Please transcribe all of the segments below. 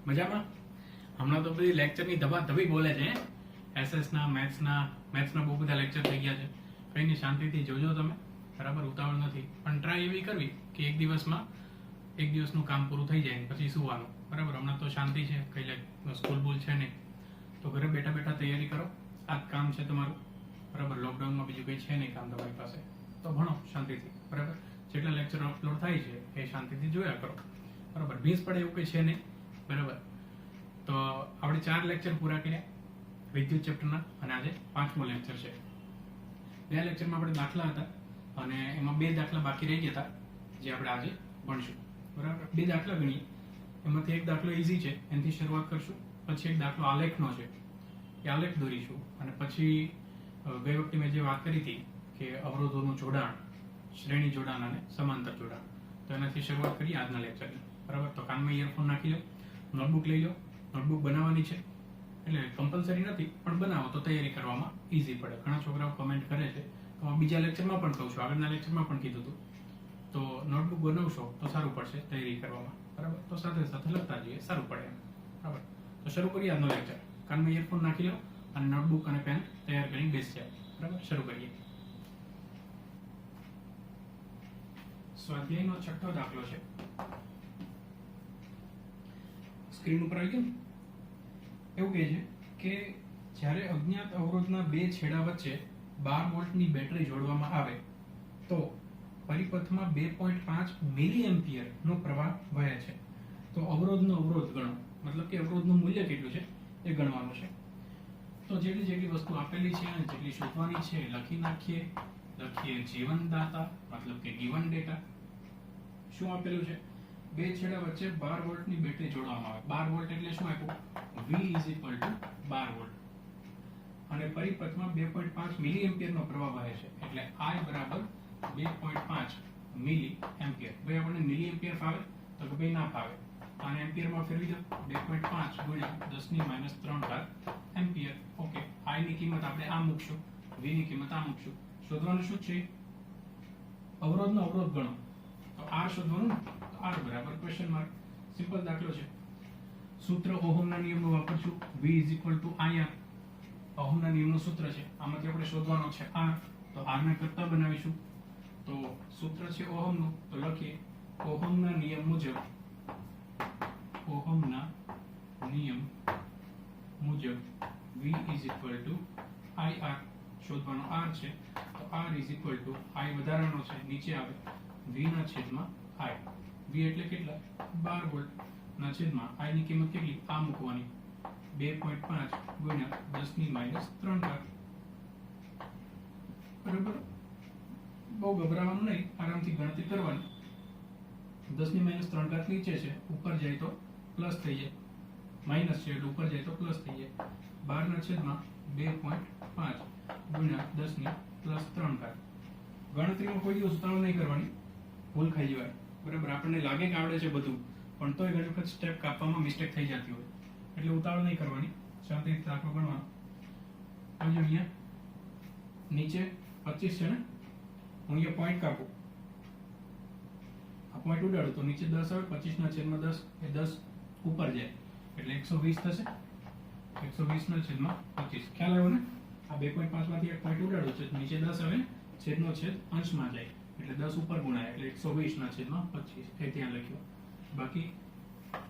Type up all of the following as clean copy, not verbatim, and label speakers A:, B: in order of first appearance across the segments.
A: મજામાં? હમણાં તો બધી લેક્ચરની ધબાધબી બોલે છે. એસએસના મેથ્સના બહુ બધા લેક્ચર થઈ ગયા છે. કંઈ નહીં, શાંતિથી જોજો તમે, બરાબર? ઉતાવળ નથી, પણ ટ્રાય એવી કરવી કે એક દિવસનું કામ પૂરું થઈ જાય પછી સુવાનું, બરાબર? હમણાં તો શાંતિ છે, કંઈ સ્કૂલ બૂલ છે નહીં, તો ઘરે બેઠા બેઠા તૈયારી કરો. આ જ કામ છે તમારું, બરાબર? લોકડાઉનમાં બીજું કંઈ છે નહીં કામ તમારી પાસે, તો ભણો શાંતિથી, બરાબર? જેટલા લેક્ચર અપલોડ થાય છે એ શાંતિથી જોયા કરો, બરાબર? ભીંસ પડે એવું કંઈ છે નહીં, બરાબર? તો આપણે 4 લેક્ચર પૂરા કર્યા વિદ્યુત ચેપ્ટરના, અને આજે 5મો લેક્ચર છે. 2 લેક્ચરમાં આપણે દાખલા હતા અને એમાં 2 દાખલા બાકી રહી ગયા હતા જે આપણે આજે ભણશું, બરાબર? 2 દાખલા ગણીએ, એમાંથી એક દાખલો ઈઝી છે, એનાથી શરૂઆત કરશું. પછી એક દાખલો આલેખનો છે, એ આલેખ દોરીશું. અને પછી ગઈ વખતે મેં જે વાત કરી હતી કે અવરોધોનું જોડાણ, શ્રેણી જોડાણ અને સમાંતર જોડાણ, તો એનાથી શરૂઆત કરીએ આજના લેક્ચરની, બરાબર? તો કાનમાં ઇયરફોન નાખી લો, નોટબુક લઈ લો. નોટબુક બનાવવાની છે, એટલે કમ્પલસરી નથી, પણ બનાવો તો તૈયારી કરવામાં ઈઝી પડે. ઘણા છોકરાઓ કમેન્ટ કરે છે, તો હું બીજા લેક્ચરમાં પણ કહું છું, આગળના લેક્ચરમાં પણ કીધું હતું. તો નોટબુક બનાવશો તો સારું પડશે તૈયારી કરવામાં, બરાબર? તો સાથે સાથે લખતા જઈએ, સારું પડે, બરાબર? તો શરૂ કરીએ આજનો લેક્ચર. કાનમાં ઇયરફોન નાખી લો અને નોટબુક અને પેન તૈયાર કરીને બેસી જાઓ, બરાબર? શરૂ કરીએ. સ્વાધ્યાયનો 6થો દાખલો છે, સ્ક્રીન ઉપર આવી ગયું. એવું કહે છે કે જ્યારે અજ્ઞાત અવરોધના 2 છેડા વચ્ચે 12 વોલ્ટની બેટરી જોડવામાં આવે તો પરિપથમાં 2.5 મિલિએમ્પિયર નો પ્રવાહ વહે છે. તો અવરોધનો અવરોધ ગણો, મતલબ કે અવરોધનું મૂલ્ય કેટલું છે એ ગણવાનું છે. તો જેટલી વસ્તુ આપેલી છે અને જેટલી શોધવાની છે લખી નાખીએ. લખીએ જીવનદાતા, મતલબ કે ગિવન ડેટા. શું આપેલું છે? 2 છેડા વચ્ચે 12 વોલ્ટની બેટરી જોડવામાં આવે. 12 વોલ્ટ એટલે શું આપ્યું? V = 12 volt. અને પરિપથમાં 2.5 મિલિએમ્પિયર નો પ્રવાહ વહે છે, એટલે I = 2.5 મિલિએમ્પિયર. ભાઈ આપણને મિલિએમ્પિયર ફાવે? તો કે ભાઈ ના ફાવે. આને એમ્પિયરમાં ફેરવી દો. 2.5 × 10⁻³ એમ્પિયર. ઓકે, I ની કિંમત આપણે આ મૂકશું, V ની કિંમત આ મૂકશું. શોધવાનું શું છે? અવરોધનો અવરોધ ગણો. તો R શોધવાનું ને, તો R = ક્વેશ્ચન માર્ક. સિમ્પલ દાખલો છે. સૂત્ર ઓહમના નિયમનો વાપરશું. V = IR. ઓહમના નિયમનું સૂત્ર છે, આમાંથી આપણે શોધવાનો છે R. તો R ને કરતા બનાવીશું. તો સૂત્ર છે ઓહમનું, તો લખીએ ઓહમના નિયમ મુજબ V = IR. શોધવાનો R છે, તો R = I વધારાનો છે, નીચે આવે V ના છેદમાં I. V એટલે કેટલા? 12 વોલ્ટ ના છેદમાં I ની કિંમત કેટલી? આ મૂકવાની, 2.5 × 10⁻³. બરાબર? બહુ ગભરાવાનું નહીં, આરામથી ગણતરી કરવાની. 10⁻³ નીચે છે, ઉપર જાય તો પ્લસ થઈ જાય, માઇનસ છે એટલે ઉપર જાય તો પ્લસ થઈ જાય. 12 ના છેદમાં 2.5 × 10⁻³ ગણતરીમાં કોઈ દિવસ ઉતાવળ નહીં કરવાની, ભૂલ ખાઈ જવાય, બરાબર? આપણને લાગે કે આવડે છે બધું, પણ તોય ઘણી વખત સ્ટેપ કાપવામાં મિસ્ટેક થઈ જતી હોય, એટલે ઉતાવળ નહીં કરવાની, શાંતિથી દાખલો ગણવાનો. સમજો, અહીંયા નીચે 25 છે ને, હું અહીંયા પોઈન્ટ કાપું, આ પોઈન્ટ ઉડાડું તો નીચે 10 આવે. 25/10 એ 10 ઉપર જાય એટલે 120 થશે. 120/25. ખ્યાલ આવ્યો ને? આ 2.5 માંથી એક પોઈન્ટ ઉડાડો છે, નીચે 10 આવે, છેદનો છેદ અંશમાં જાય એટલે 10 ઉપર ગુણાય એટલે 120/25. એ ત્યાં લખ્યું. બાકી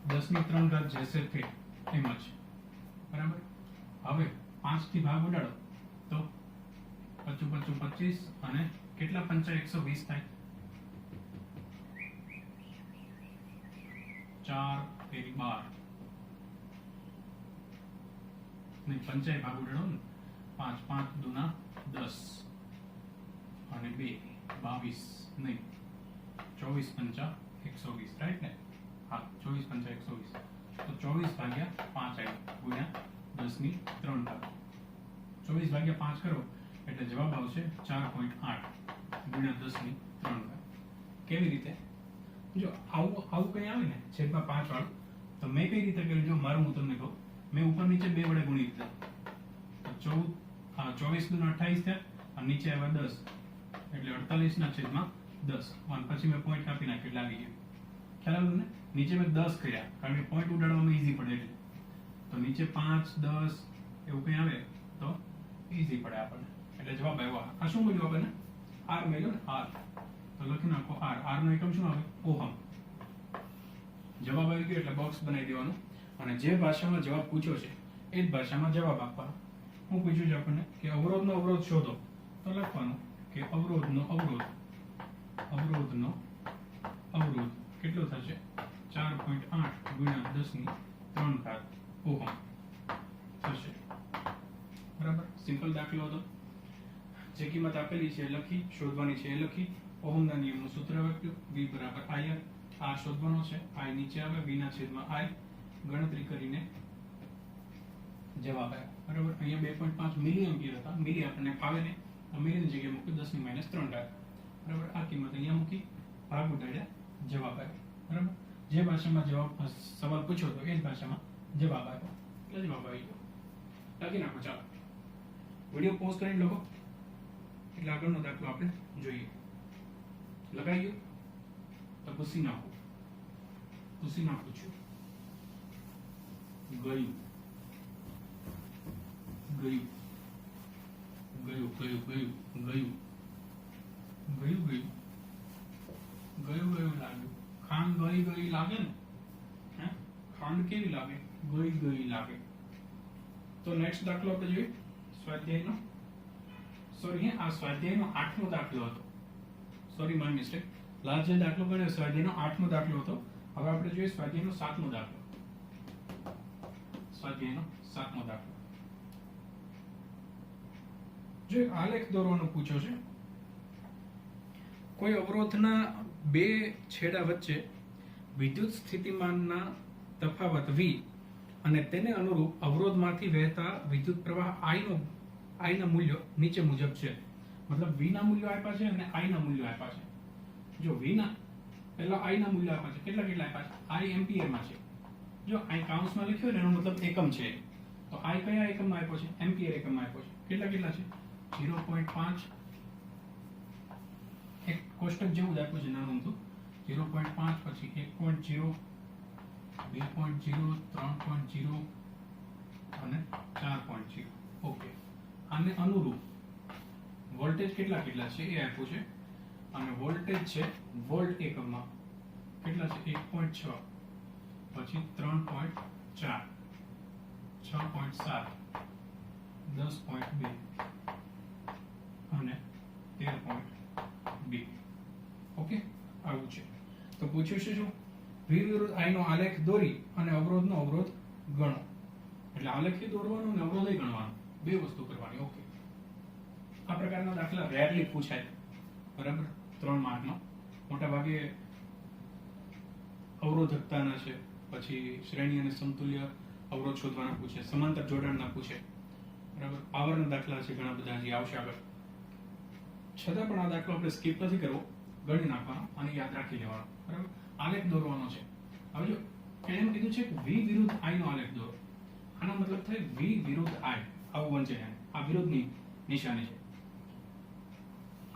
A: 10⁻³ જશે તે એમ જ, બરાબર? હવે 5 થી ભાગ ઉડાડો તો 25 × 25 અને કેટલા 5 120 થાય? 4 × 12 નહીં, 5 ભાગ ઉડાડો ને, 5 5 દુના 10 અને 2 22 નહીં, 24 × 5 120, રાઈટ ને? હા, 24 × 5 120. તો 24/5 આવ્યું ગુણ્યા 10⁻³ 24/5 કરો એટલે જવાબ આવશે 4.8 ગુણ્યા 10⁻³. કેવી રીતે? જો આવું કંઈ આવે ને છેદમાં 5 વાળું, તો મેં કઈ રીતે કર્યું? જો મારું હું તમને કહું, મેં ઉપર નીચે 2 વડે ગુણી દીધા. તો 24 દુના 28 થયા અને નીચે આવ્યા 10 એટલે 48/10 અને પછી મેં પોઈન્ટ કાપી નાખ્યો એટલે આવી ગયું. ખ્યાલ આવ્યો ને? નીચે મેં 10 કર્યા કારણ કે પોઈન્ટ ઉડાડવામાં ઈઝી પડે એટલે. તો નીચે 5 10 એવું કંઈ આવે તો ઈઝી પડે આપણને. એટલે જવાબ આવ્યો આ. આ શું મળ્યું આપણને? આર મળ્યો ને, આર. તો લખી નાખો આર. આર નો એકમ શું આવે? ઓહમ. જવાબ આવી ગયો એટલે બોક્સ બનાવી દેવાનું અને જે ભાષામાં જવાબ પૂછ્યો છે એ જ ભાષામાં જવાબ આપવાનો. હું પૂછ્યું છે આપણને કે અવરોધનો અવરોધ શોધો, તો લખવાનું કે અવરોધનો અવરોધ કેટલો થશે? 4.8 ગુણ્યા 10³ ઓહમ થશે. બરાબર, સિમ્પલ દાખલો હતો. જે કિંમત આપેલી છે એ લખી, શોધવાની છે એ લખી, ઓહમના નિયમનું સૂત્ર વાપર્યું, V = IR. આ શોધવાનો છે, I નીચે આવે, V/I ગણતરી કરીને જવાબ આવ્યો. બરાબર, અહીંયા 2.5 મિલિએમ્પિયર હતા. મિલી આપણને ફાવે ને, તો મિલીની જગ્યાએ મૂકી 10⁻3. બરાબર, આ કિંમત અહીંયા મૂકી, ભાગ ઉડાડ્યા, જવાબ આવ્યો. બરાબર, જે ભાષામાં સવાલ પૂછ્યો હતો એ જ ભાષામાં જવાબ આવ્યો એટલે જવાબ આવી ગયો. લખી નાખો. ચાલો વિડીયો પોઝ કરીને લખો એટલે આગળનો દાખલો આપણે જોઈએ. લગાઈ ગયું તો પૂછી નાખું છું. ગયું લાગ્યું. ખાંડ ગઈ લાગે ને? હે, ખાંડ કેવી લાગે? ગઈ લાગે. તો નેક્સ્ટ દાખલો આપણે જોઈએ સ્વાધ્યાયનો. સોરી, આ સ્વાધ્યાયનો 8મો દાખલો હતો. Sorry, my mistake. લાસ્ટ જે દાખલો કર્યો સ્વાધ્યાયનો 8મો દાખલો હતો. હવે આપણે જોઈએ સ્વાધ્યાયનો 7મો દાખલો. સ્વાધ્યાયનો 7મો દાખલો. જો આલેખ દોરવાનો પૂછ્યો છે. કોઈ અવરોધના બે છેડા વચ્ચે વિદ્યુત સ્થિતિમાનના તફાવત V અને તેને અનુરૂપ અવરોધમાંથી વહેતા વિદ્યુત પ્રવાહ I ના મૂલ્યો નીચે મુજબ છે. મતલબ V ના મૂલ્યો આપ્યા છે અને I ના મૂલ્યો આપ્યા છે. જો V ના પહેલા I ના મૂલ્યો આપ્યા છે. કેટલા આપ્યા છે? I એમ્પિયરમાં છે. જો અહીં કાઉન્સમાં લખ્યો ને એનો મતલબ એકમ છે. તો I કયા એકમમાં આપ્યો છે? એમ્પિયર એકમમાં આપ્યો છે. કેટલા છે? 0.5. એક કોષ્ટક જેવું જ આપ્યું છે નાનું તો 0.5, પછી 1.0, 2.0, 3.0 અને 4.0. ઓકે, આને અનુરૂપ વોલ્ટેજ કેટલા છે એ આપ્યું છે અને વોલ્ટેજ છે વોલ્ટ એકમમાં. કેટલા છે? 1.6, પછી 3.4, 6.7, 10.2 અને 13.2. ઓકે, આવું છે. તો પૂછ્યું છે શું? V વિરુદ્ધ I નો આલેખ દોરી અને અવરોધનો અવરોધ ગણો. એટલે આલેખી દોરવાનો અને અવરોધય ગણવાનો, બે વસ્તુ કરવાની. ઓકે, આ પ્રકારના દાખલા રેરલી પૂછાય. બરાબર, 3 માર્કનો. મોટા ભાગે અવરોધકતાના છે, પછી શ્રેણી અને સમતુલ્ય અવરોધ શોધવાના પૂછે, સમાંતર જોડાણના પૂછે. બરાબર, પાવરના દાખલા છે ઘણા બધા, જે આવશે આગળ. છતાં પણ આ દાખલો આપણે સ્કીપ નથી કરવો, ગણી નાખવાનો અને યાદ રાખી લેવાનો. બરાબર, આલેખ દોરવાનો છે. હવે જો એને એમ કીધું છે કે V વિરુદ્ધ I નો આલેખ દોરો. આનો મતલબ થાય V વિરુદ્ધ I. આવું બનશે. આ વિરુદ્ધની નિશાની છે.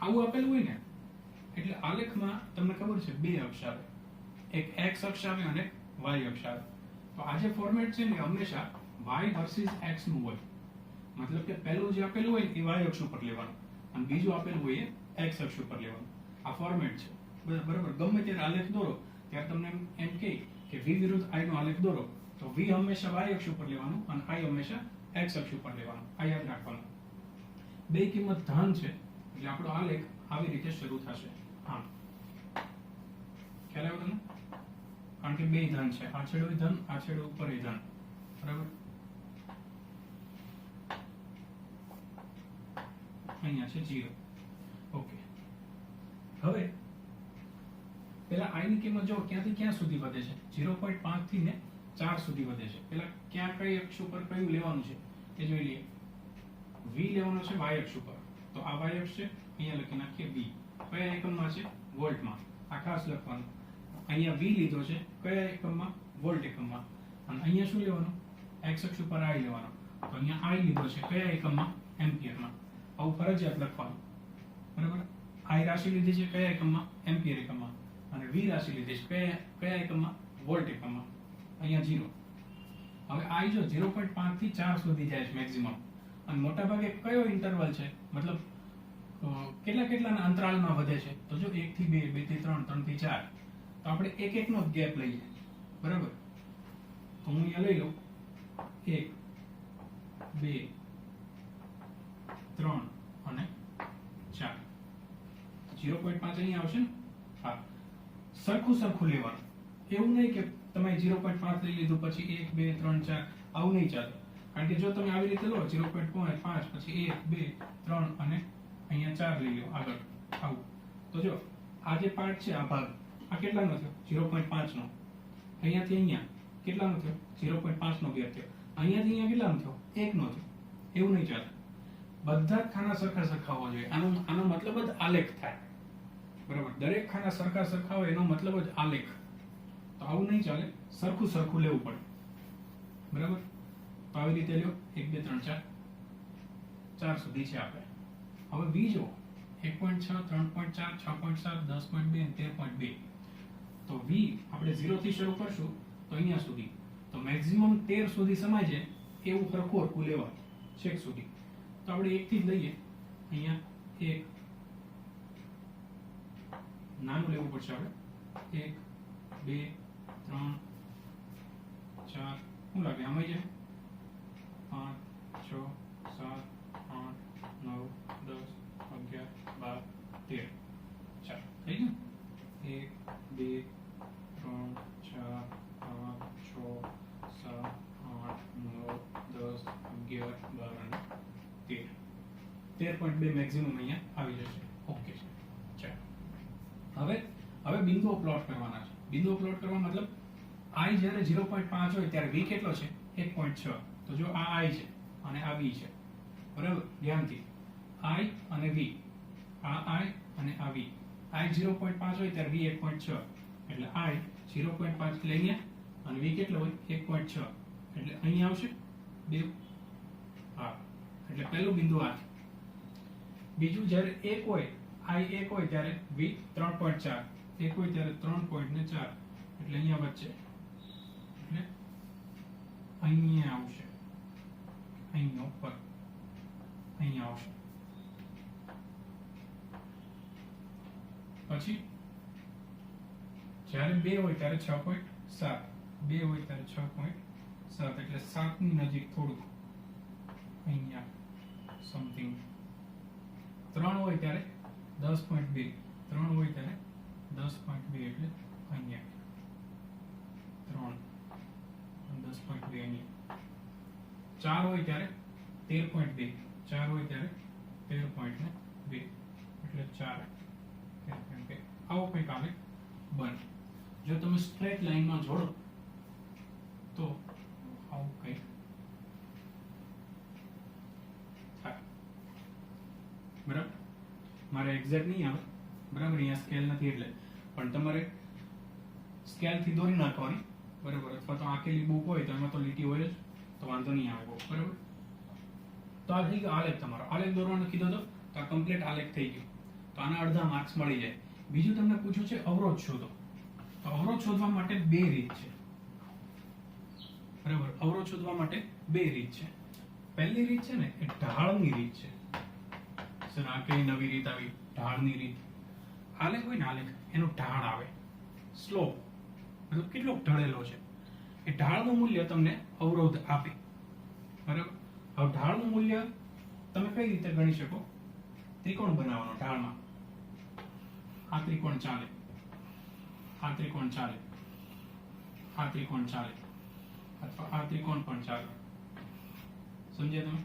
A: આવું આપેલું હોય ને એટલે આલેખમાં તમને ખબર છે બે અક્ષ આવે, એક x અક્ષ આવે અને y અક્ષ આવે. તો આ જે ફોર્મેટ છે ને હંમેશા y વર્સિસ x નું હોય. મતલબ કે પહેલું જે આપેલું હોય એ y અક્ષ ઉપર લેવાનું અને બીજું આપેલું હોય એ x અક્ષ ઉપર લેવાનું. આ ફોર્મેટ છે. બરાબર, ગમે ત્યારે આલેખ દોરો ત્યારે તમને એમ કહે કે V વિરુદ્ધ I નો આલેખ દોરો, તો V હંમેશા y અક્ષ ઉપર લેવાનું અને I હંમેશા x અક્ષ ઉપર લેવાનું. આ યાદ રાખવાનું. બે કિંમત ધન છે એટલે આપણો આલેખ આવી રીતે શરૂ થશે. આમ ખ્યાલ આવ્યો તમને? કારણ કે બે ધન છે, આ છેડો ધન, આ છેડો ઉપર ધન. બરાબર, અહીંયા છે 0. ઓકે, હવે પેલા I ની કિંમત જો ક્યાંથી ક્યાં સુધી વધે છે? 0.5 થી ને 4 સુધી વધે છે. પેલા ક્યાં કઈ અક્ષ ઉપર કયું લેવાનું છે એ જોઈ લઈએ. V લેવાનો છે y અક્ષ ઉપર, તો આ y અક્ષ છે, અહીંયા લખી નાખીએ V. કયા એકમમાં છે? વોલ્ટમાં. આ ખાસ લખવાનું. અહીંયા V લીધો છે કયા એકમમાં? વોલ્ટ એકમમાં. અને અહીંયા શું લેવાનું? x અક્ષ ઉપર I લેવાનો. તો અહીંયા I લીધો છે કયા એકમમાં? એમ્પિયરમાં. આવું ફરજિયાત લખવાનું, બરાબર. આઈ રાશિ લીધી છે કયા એકમમાં? એમ્પિયર એકમમાં. અને વી રાશિ લીધી છે કયા એકમમાં? વોલ્ટ એકમમાં. અહીંયા 0. હવે આઈ જો 0.5 થી 4 સુધી જાય છે મેક્સિમમ, અને મોટાભાગે કયો ઇન્ટરવલ છે, મતલબ કેટલાના અંતરાલમાં વધે છે? તો જો 1 થી 2, 2 થી 3, 3 થી 4. તો આપણે એક નો ગેપ લઈએ, બરાબર. તો હું અહીંયા લઈ લઉં 1, 2, 3 અને 4. 0.5 અહીંયા આવશે ને? હા. સરખું લેવાનું, એવું નહીં કે તમે 0.5 લઈ લીધું પછી 1, 2, 3, 4, આવું નહીં ચાલે. કારણ કે જો તમે આવી રીતે લો 0.5 પછી 1, 2, 3 અને અહીંયા 4 લઈ લો આગળ, આવું. તો જો આ જે પાર્ટ છે, આ ભાગ, આ કેટલાનો થયો? 0.5 નો. અહીંયાથી અહીંયા કેટલાનો થયો? 0.5 નો ગેપ થયો. અહીંયાથી અહીંયા કેટલાનો થયો? 1 નો થયો. એવું નહીં ચાલે, બધા જ ખાના સરખા હોવા જોઈએ. આનો મતલબ જ આલેખ થાય, બરાબર. દરેક ખાના સરખા હોય એનો મતલબ જ આલેખ. તો આવું નહીં ચાલે, સરખું લેવું પડે, બરાબર. તો આવી રીતે લ્યો 1, 2, 3, 4, 4 સુધી છે આપણે. હવે વી જો 1.6, 3.4, 6.7, 10.2 અને 13.2. તો વી આપણે 0 થી શરૂ કરશું તો અહીંયા સુધી, તો મેક્સિમમ 13 સુધી સમાય છે એવું સરખું લેવાનું છેક સુધી. તો આપણે 1 થી જ લઈએ. અહીંયા 1 નાનું લેવું પડશે આપણે. 1, 2, 3, 4, શું લાગે આમાં જાય? 5, 6, 7, 8, 9, 10, 11, 12, 13. ચાલો થઈ ગયું. 1, 2, 3, 4, 5, 6, 7, 8, 9, 10, 11, 12 અને 13. 13.2 મેક્સિમમ અહીંયા આવી જશે. ઓકે છે. ચાલો હવે બિંદુઓ પ્લોટ કરવાના છે. બિંદુઓ પ્લોટ કરવા મતલબ i જ્યારે 0.5 હોય ત્યારે v કેટલો છે? 1.6. તો જો આ i છે અને આ v છે, બરાબર. ધ્યાનથી i અને v, આ i અને આ v. i 0.5 હોય ત્યારે v 1.6, એટલે i 0.5 એટલે અહીંયા, અને v કેટલો હોય? 1.6, એટલે અહીંયા આવશે 2. હા, એટલે પહેલું બિંદુ આ છે. બીજું જ્યારે 1 હોય, i 1 હોય ત્યારે v 3.4, 1 હોય ત્યારે 3.4, એટલે અહીંયા વચ્ચે, એટલે અહીંયા આવશે, અહીંયા ઉપર, અહીંયા આવશે. પછી જ્યારે 2 હોય ત્યારે 6.7, 2 હોય ત્યારે 6.7, એટલે 7 ની નજીક થોડુંક અહીંયા સમથિંગ. 3 હોય ત્યારે 10.2, 3 હોય ત્યારે 10.2, એટલે અહીંયા 3 અને 10.2 અહીંયા. 4 હોય ત્યારે 13.2, 4 હોય ત્યારે 13.2, એટલે 4 13.2. આવો કંઈક આવે બને. જો તમે સ્ટ્રેટ લાઈનમાં જોડો તો આવું કંઈક થાય, બરાબર. મારે એક્ઝેક્ટ નહીં આવે, બરાબર. અહીંયા સ્કેલ નથી એટલે, પણ તમારે સ્કેલથી દોરી નાખવાની, બરાબર. અથવા તો આંકેલી બુક હોય તો એમાં તો લીટી હોય જ, તો વાંધો નહીં આવે બહુ, બરાબર. તો આ થઈ ગયો આલેખ. તમારો આલેખ દોરવાનો કીધો તો આ કમ્પ્લીટ આલેખ થઈ ગયો. તો આના અડધા માર્ક્સ મળી જાય. બીજું તમને પૂછ્યું છે અવરોધ શોધો. તો અવરોધ શોધવા માટે 2 રીત છે, બરાબર. અવરોધ શોધવા માટે 2 રીત છે. પહેલી રીત છે ને એ ઢાળની રીત છે. સર આ કઈ નવી રીત આવી? ઢાળની રીત. આલેખ હોય ને, આલેખ એનો ઢાળ આવે, સ્લોપ, મતલબ કેટલો ઢળેલો છે. એ ઢાળનું મૂલ્ય તમને અવરોધ આપે, બરાબર. હવે ઢાળનું મૂલ્ય તમે કઈ રીતે ગણી શકો? ત્રિકોણ બનાવવાનો ઢાળમાં. આ ત્રિકોણ ચાલે, આ ત્રિકોણ ચાલે, આ ત્રિકોણ ચાલે, અથવા આ ત્રિકોણ પણ ચાલે. સમજ્યા તમે?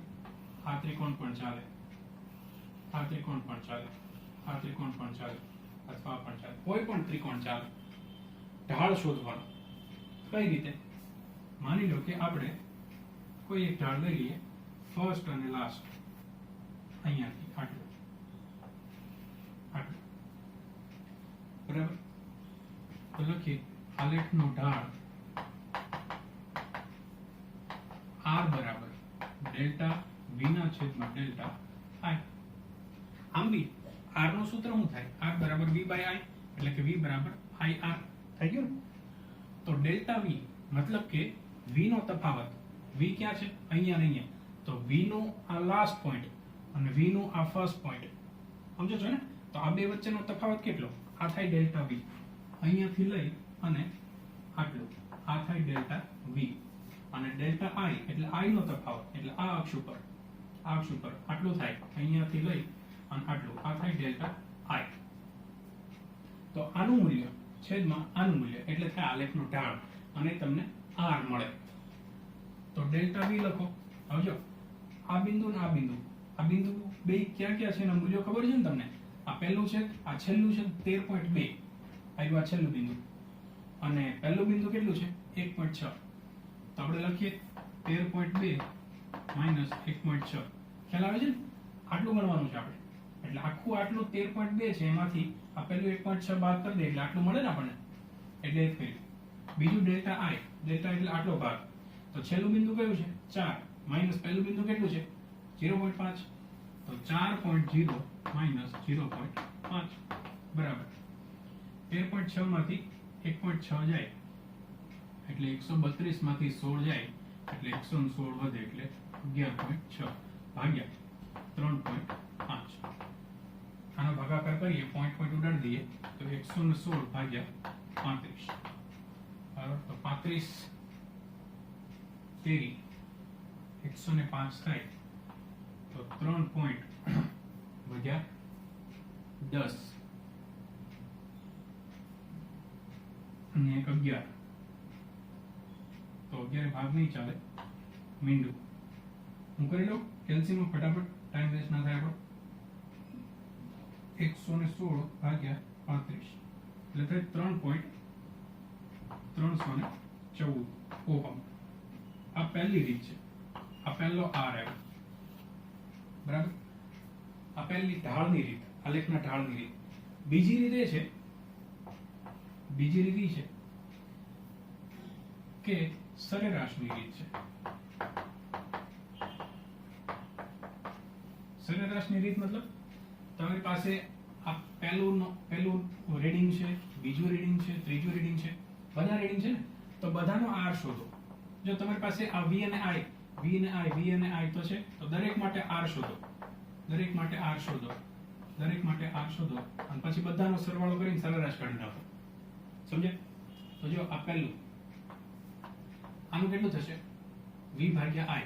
A: આ ત્રિકોણ પણ ચાલે, આ ત્રિકોણ પણ ચાલે, આ ત્રિકોણ પણ ચાલે, અથવા આ પણ ચાલે. કોઈ પણ ત્રિકોણ ચાલે. ઢાળ શોધવાનો કઈ રીતે? માની લો કે આપણે કોઈ એક ઢાળ લઈ લઈએ, ફર્સ્ટ અને લાસ્ટ, અહીંયાથી આટલું આટલું, બરાબર. તો લખીએ આલેખનો ઢાળ r બરાબર ડેલ્ટા v ના છેદમાં ડેલ્ટા i. આમ બી r નું સૂત્ર શું થાય? r બરાબર v બાય i, એટલે કે v બરાબર i r થઈ ગયું ને? તો ડેલ્ટા v મતલબ કે v નો તફાવત, v ક્યાં છે? અહીંયા ને અહીંયા. તો v નું આ લાસ્ટ પોઈન્ટ અને v નું આ ફર્સ્ટ પોઈન્ટ, સમજો છો ને? તો આ બે વચ્ચેનો તફાવત કેટલો? આ થાય ડેલ્ટા v. અહીંયાથી લઈ અને આટલું, આ થાય ડેલ્ટા v. અને ડેલ્ટા i એટલે i નો તફાવત, એટલે આ અક્ષ ઉપર આટલું થાય, અહીંયાથી લઈ અને આટલું, આ થાય ડેલ્ટા i. તો આનું મૂલ્ય છેદમાં આનું મૂલ્ય એટલે થાય આલેખનો ઢાળ, અને તમને r મળે. તો ડેલ્ટા v લખો. હવે જો આ બિંદુ ને આ બિંદુ બે ક્યાં ક્યાં છે એના મૂલ્યો ખબર છે ને તમને? આ પહેલું છે, આ છેલ્લું છે 13.2, આવ્યું આ છેલ્લું બિંદુ. અને પહેલું બિંદુ કેટલું છે? 1.6. તો આપણે લખીએ 13.2 માઈનસ 1.6. ખ્યાલ આવે છે ને? આટલું ગણવાનું છે આપણે. એટલે આખું આટલું 13.2 છે, એમાંથી આ પહેલું 1.6 બાદ કરી દે એટલે આટલું મળે ને આપણને. એટલે એ થયું. બીજું ડેલ્ટા i, ડેલ્ટા એટલે આટલો ભાગ. તો છેલ્લું બિંદુ કયું છે? 4 માઈનસ પહેલું બિંદુ કેટલું છે? 0.5. તો 4.0 માઈનસ 0.5 બરાબર 13.6 માંથી 1.6 જાય એટલે 132 માંથી 16 જાય એટલે 116 વધે એટલે 11.6 ભાગ્યા 3.5. આનો ભાગાકાર કરીએ, પોઈન્ટ ઉડાડી દઈએ તો 116 ભાગ્યા 35. બરાબર? તો 35 તેરી 105 થાય. તો 3 પોઈન્ટ વધ્યા 10 અને 11. તો 11 ભાગ નહીં ચાલે, મીંડું હું કરી લઉં કેલ્સીમાં ફટાફટ, ટાઈમ વેસ્ટ ના થાય આપણો. 116 ભાગ્યા 35 એટલે થાય 3.314 ઓહમ. આ પહેલી રીત છે. આ પહેલો r આવ્યો, બરાબર? આ પહેલી ઢાળની રીત, આલેખના ઢાળની રીત. બીજી રીત એ છે, કે સરેરાશની રીત છે. સરેરાશની રીત મતલબ તમારી પાસે આ પહેલું રીડિંગ છે, બીજું રીડિંગ છે, ત્રીજું રીડિંગ છે, બધા રીડિંગ છે ને? તો બધાનો r શોધો. જો તમારી પાસે આ v અને i તો છે, તો દરેક માટે r શોધો. દરેક માટે r શોધો અને પછી બધાનો સરવાળો કરીને સરેરાશ કાઢી નાખો. સમજ્યા? તો જો આ પહેલું, આનું કેટલું થશે? v ભાગ્યા i.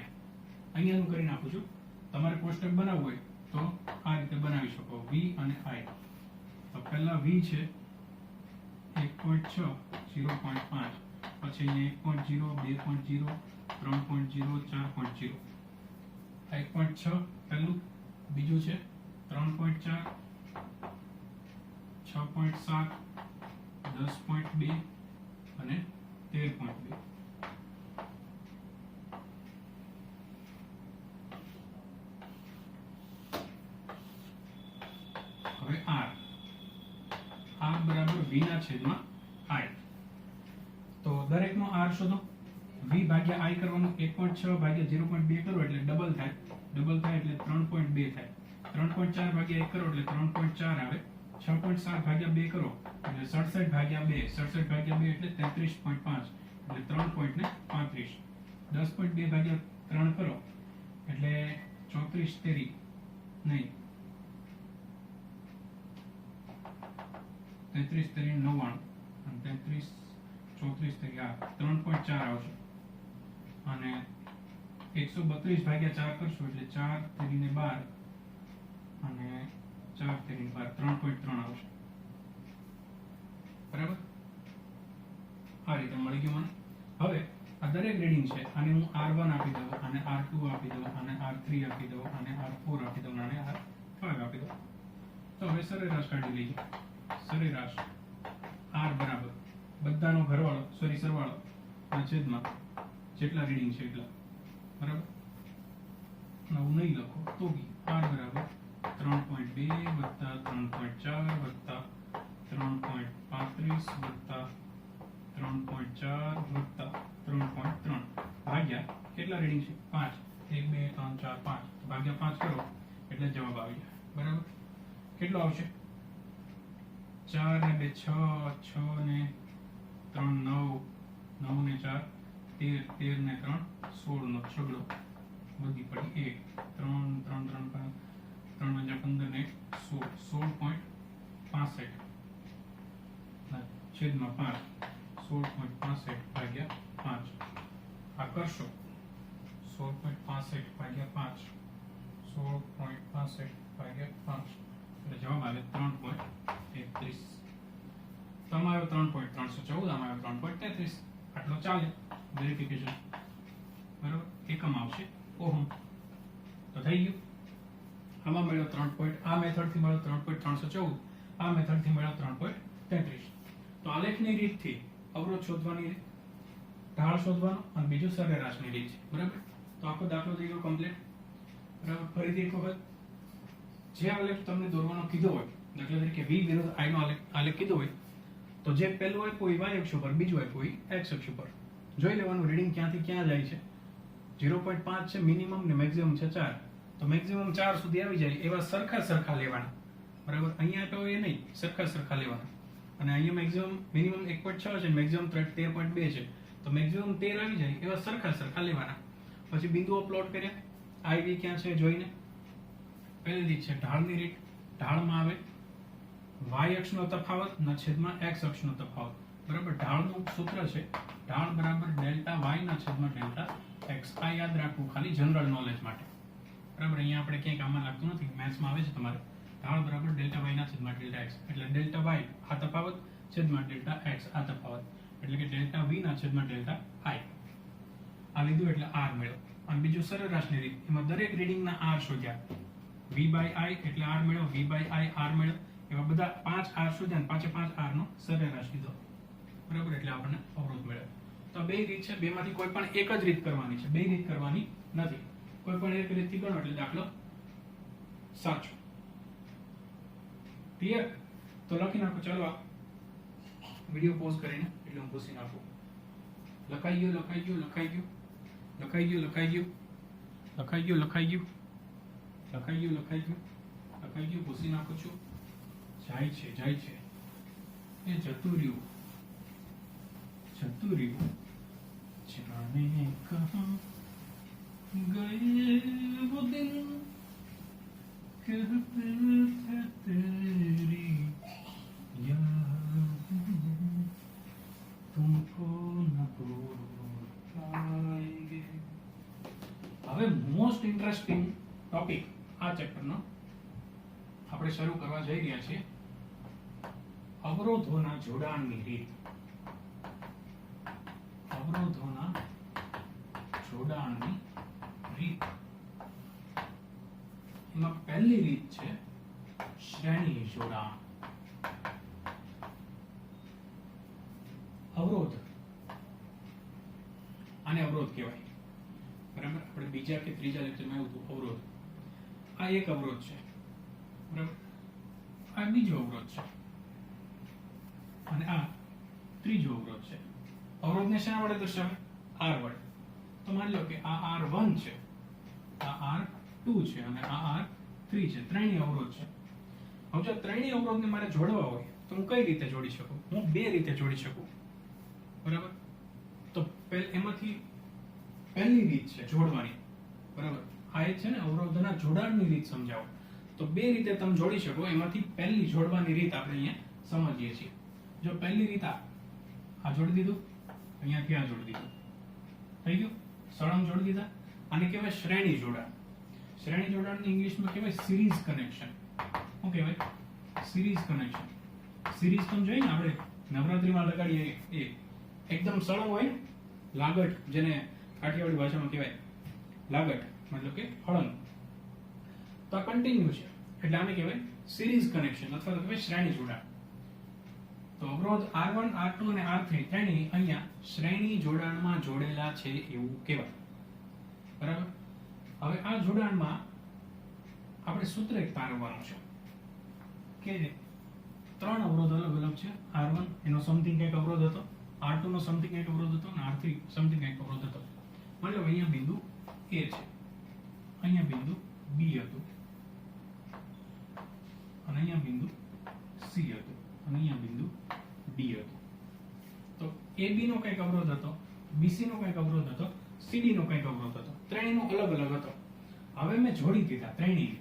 A: અહીંયાનું કરી નાખું છું. તમારે કોષ્ટક બનાવવું હોય તો આ રીતે બનાવી શકો, v અને i. તો પહેલા v છે 1.6, 0.5, પછી અહીંયા 1.0, 2.0, 3.0, 4.0. 1.6 પહેલું, બીજું છે 3.4, 6.7, 10.2 અને 13.2. હવે r બરાબર v ના છેદમાં i. તો દરેકનો r શોધો. v ભાગ્યા i કરવાનું, 1.6 ભાગ્યા 0.2 કરો એટલે ડબલ થાય એટલે 3.2 થાય. 3.4 ભાગ્યા 1 કરો એટલે 3.4 આવે. 6.7 ભાગ્યા 2 કરો એટલે 67 ભાગ્યા 2, 67 ભાગ્યા 2 એટલે 33.5 એટલે 3.35. 10.2 ભાગ્યા 3 કરો એટલે 34 તેરી નહીં 33 તેરી 99 અને 33 34 તેરી આ 3.4 આવશે. અને 132 ભાગ્યા 4 કરશો એટલે 4 તેરી ને 12 અને 4 તેરી ને 12 3.3 આવશે. બરાબર? આ રીતે મળી ગયું મને. હવે આ દરેક રીડિંગ છે, આને હું R1 આપી દઉં, આને R2 આપી દઉં, આને R3 આપી દઉં, આને R4 આપી દઉં, આને R5 આપી દઉં. તો હવે સરેરાશ કાઢી લઈએ. સરેરાશ R બરાબર બધાનો સરવાળો ના છેદમાં જેટલા રીડિંગ છે એટલા. બરાબર? નવું નહીં લખો તો બી R બરાબર 3.2 વત્તા 3.4 વત્તા 3.35 વત્તા 3.4 વત્તા 3.3 ભાગ્યા કેટલા રીડિંગ છે? 5. 1, 2, 3, 4, 5 ભાગ્યા 5 કરો એટલે જવાબ આવી જાય. બરાબર? કેટલો આવશે? 4 ને 2 6, 6 ને 3 9, 9 ને 4 13, 13 ને 3 16 નો છગડો વધી પડી 1 3 3 3 3 15 ને 16, 16.65 છેદમાં 5, 16.65 ભાગ્યા 5 આ કરશો 16.65 ભાગ્યા 5, 16.65 ભાગ્યા 5 એટલે જવાબ આવે 3.33. તો આમાં આવ્યો 3.314, આમાં આવ્યો 3.33. આટલો ચાલે વેરિફિકેશન, બરાબર. એકમ આવશે ઓહમ. તો થઈ ગયું. આમાં મળ્યો 3. આ મેથડથી મળ્યો 3.314, આ મેથડથી મળ્યો 3.33. તો આલેખની રીતથી અવરોધ શોધવાની રીત, ઢાળ શોધવાનો અને બીજું સરેરાશની રીત છે, બરાબર. તો આખો દાખલો થઈ ગયો કમ્પ્લીટ, બરાબર. ફરીથી એક વખત જે આલેખ તમને દોરવાનો કીધો હોય, દાખલા તરીકે v વિરુદ્ધ i નો આલેખ કીધો હોય, તો જે પહેલું આપ્યું હોય y અક્ષ ઉપર, બીજું આપ્યું હોય x અક્ષ ઉપર, જોઈ લેવાનું રીડિંગ ક્યાંથી ક્યાં જાય છે. 0.5 છે મિનિમમ ને મેક્સિમમ છે 4, તો મેક્સિમમ 4 સુધી આવી જાય એવા સરખા લેવાના, બરાબર. અહીંયા તો એ નહીં, સરખા લેવાના. અને અહીંયા મેક્સિમમ મિનિમમ 1.6 છે, મેક્સિમમ 13.2 છે, તો મેક્સિમમ 13 આવી જાય એવા સરખા લેવાના. પછી બિંદુઓ પ્લોટ કર્યા, i v ક્યાં છે જોઈને. પહેલી રીત છે ઢાળની રીત. ઢાળમાં આવે y અક્ષનો તફાવત ના છેદમાં x અક્ષનો તફાવત, બરાબર. ઢાળનું સૂત્ર છે ઢાળ બરાબર ડેલ્ટા y ના છેદમાં ડેલ્ટા x. આ યાદ રાખવું ખાલી જનરલ નોલેજ માટે, બરાબર. અહીંયા આપણે ક્યાંય કામમાં લાગતું નથી, મેથ્સમાં આવે છે તમારે. ઢાળ બરાબર ડેલ્ટા y ના છેદમાં ડેલ્ટા x, એટલે ડેલ્ટા y આ તફાવત છેદમાં ડેલ્ટા x આ તફાવત, એટલે કે ડેલ્ટા v ના છેદમાં ડેલ્ટા i. આ લીધું એટલે r મળ્યો. અને બીજું સરેરાશની રીત, એમાં દરેક રીડિંગના r શોધ્યા. v by i એટલે r મળ્યો, v by i r મળ્યો, એવા બધા 5 r શોધ્યા, પાંચે 5 r નો સરેરાશ લીધો, બરાબર. એટલે આપણને અવરોધ મળ્યો. તો બે રીત છે, બેમાંથી કોઈ પણ એક જ રીત કરવાની છે, બે રીત કરવાની નથી. કોઈ પણ એક રીતથી ગણો એટલે દાખલો સાચો. ક્લિયર? તો લખી નાખો. ચાલો આ વિડિયો પોઝ કરીને એટલે હું પૂછી નાખું. લખાઈ ગયું. પૂછી નાખું છું. જાય છે એ જતું રહ્યું. જાને કહા ગયે વો દિન कहते थे तेरी याद तुमको न भूल पाएंगे. હવે મોસ્ટ ઇન્ટરેસ્ટિંગ ટોપિક આ ચેપ્ટરનો આપણે શરૂ કરવા જઈ રહ્યા છીએ. અવરોધોના જોડાણની રીત. અવરોધોના જોડાણની રીત. એમાં પહેલી રીત છે શ્રેણી જોડાણ. અવરોધ, આને અવરોધ કહેવાય, બરાબર. આપણે બીજા કે ત્રીજા લેક્ચરમાં આવ્યું હતું અવરોધ. આ એક અવરોધ છે, બરાબર. આ બીજો અવરોધ છે અને આ ત્રીજો અવરોધ છે. અવરોધને શેના વડે દર્શાવે? r વડે. તો માની લો કે આ r1 છે, આ r2 છે અને આ r3 છે. ત્રણેય અવરોધ છે. હવે જો ત્રણેય અવરોધને મારે જોડવા હોય તો હું કઈ રીતે જોડી શકું? હું બે રીતે જોડી શકું, બરાબર. તો એમાંથી પહેલી રીત છે જોડવાની, બરાબર. આ એક છે ને અવરોધના જોડાણની રીત સમજાવો. તો બે રીતે તમે જોડી શકો, એમાંથી પહેલી જોડવાની રીત આપણે અહીંયા સમજીએ છીએ. જો પહેલી રીત આ જોડી દીધું, અહીંયાથી આ જોડી દીધું, થઈ ગયું. સળંગ જોડી દીધા. આને કહેવાય શ્રેણી જોડાણ. શ્રેણી જોડાણને ઇંગ્લિશમાં કહેવાય સિરીઝ કનેક્શન. શું કહેવાય? Series connection. સિરીઝ તમે જોઈ ને આપણે નવરાત્રીમાં લગાડીએ એ એકદમ સળંગ હોય ને, લાગટ, જેને કાઠિયાવાડી ભાષામાં કહેવાય લાગટ, મતલબ કે હળંગ. તો આ કન્ટિન્યુ છે એટલે આને કહેવાય સિરીઝ કનેક્શન અથવા તો કહેવાય શ્રેણી જોડાણ. તો અવરોધ R1, R2 અને R3 ત્રણેય અહીંયા શ્રેણી જોડાણમાં જોડેલા છે એવું કહેવાય, બરાબર. હવે આ જોડાણમાં આપણે સૂત્ર એક તારવવાનું છે કે ત્રણ અવરોધ અલગ અલગ છે. R1 એનો સમથિંગ કંઈક અવરોધ હતો, R2 નો સમથિંગ કંઈક અવરોધ હતો અને R3 સમથિંગ કંઈક અવરોધ હતો. મતલબ અહીંયા બિંદુ A છે, અહીંયા બિંદુ B હતું અને અહીંયા AB નો કંઈક અવરોધ હતો, BC નો કંઈક અવરોધ હતો, CD નો કંઈક અવરોધ હતો. ત્રણેયનો અલગ અલગ હતો. હવે મેં જોડી દીધા ત્રણેયને.